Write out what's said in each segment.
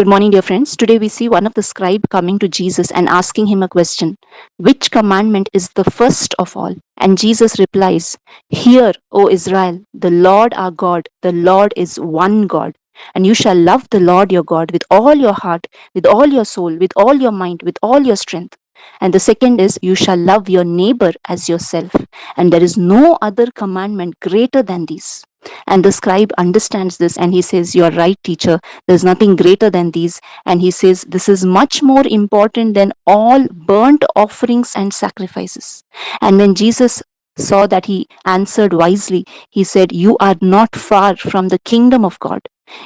Good morning, dear friends. Today we see one of the scribe coming to Jesus and asking him a question. Which commandment is the first of all? And Jesus replies, Hear, O Israel, the Lord our God, the Lord is one God. And you shall love the Lord your God with all your heart, with all your soul, with all your mind, with all your strength. And the second is, you shall love your neighbor as yourself. And there is no other commandment greater than these. And the scribe understands this and he says, You are right, teacher. There's nothing greater than these. And he says, This is much more important than all burnt offerings and sacrifices. And when Jesus saw that he answered wisely, he said, You are not far from the kingdom of God.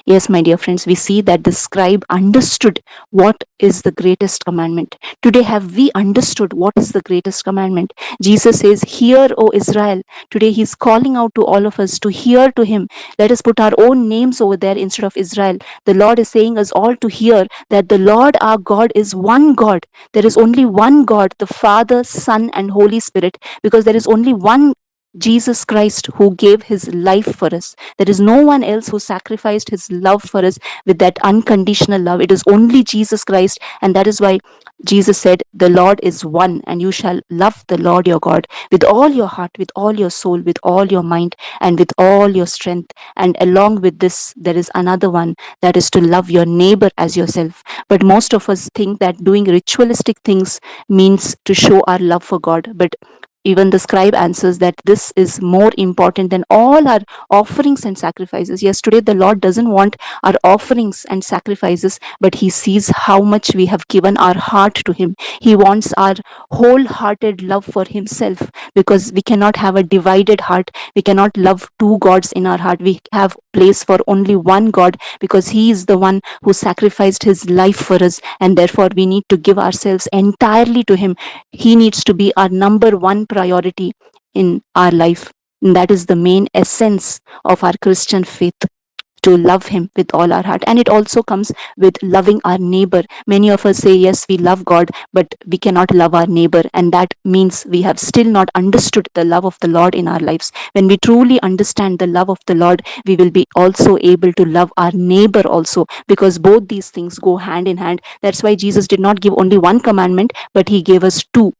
Yes, my dear friends, we see that the scribe understood what is the greatest commandment. Today, have we understood what is the greatest commandment? Jesus says, Hear, O Israel. Today, he's calling out to all of us to hear to him. Let us put our own names over there instead of Israel. The Lord is saying us all to hear that the Lord our God is one God. There is only one God, the Father, Son, and Holy Spirit, because there is only one Jesus Christ who gave his life for us. There is no one else who sacrificed his love for us with that unconditional love. It is only Jesus Christ, and that is why Jesus said, The Lord is one, and you shall love the Lord your God with all your heart, with all your soul, with all your mind, and with all your strength. And along with this, there is another one, that is to love your neighbor as yourself. But most of us think that doing ritualistic things means to show our love for God. But even the scribe answers that this is more important than all our offerings and sacrifices. Yes, today the Lord doesn't want our offerings and sacrifices, but he sees how much we have given our heart to him. He wants our wholehearted love for himself, because we cannot have a divided heart. We cannot love two gods in our heart. We have place for only one God, because he is the one who sacrificed his life for us, and therefore we need to give ourselves entirely to him. He needs to be our number one priority in our life. And that is the main essence of our Christian faith, to love him with all our heart. And it also comes with loving our neighbor. Many of us say, yes, we love God, but we cannot love our neighbor. And that means we have still not understood the love of the Lord in our lives. When we truly understand the love of the Lord, we will be also able to love our neighbor also, because both these things go hand in hand. That's why Jesus did not give only one commandment, but he gave us two,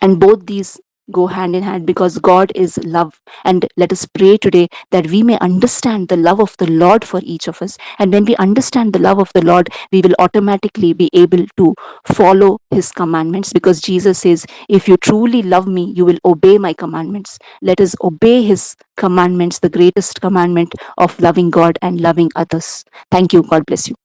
and both these go hand in hand, because God is love. And let us pray today that we may understand the love of the Lord for each of us. And when we understand the love of the Lord, we will automatically be able to follow his commandments, because Jesus says, if you truly love me, you will obey my commandments. Let us obey his commandments, the greatest commandment of loving God and loving others. Thank you. God bless you.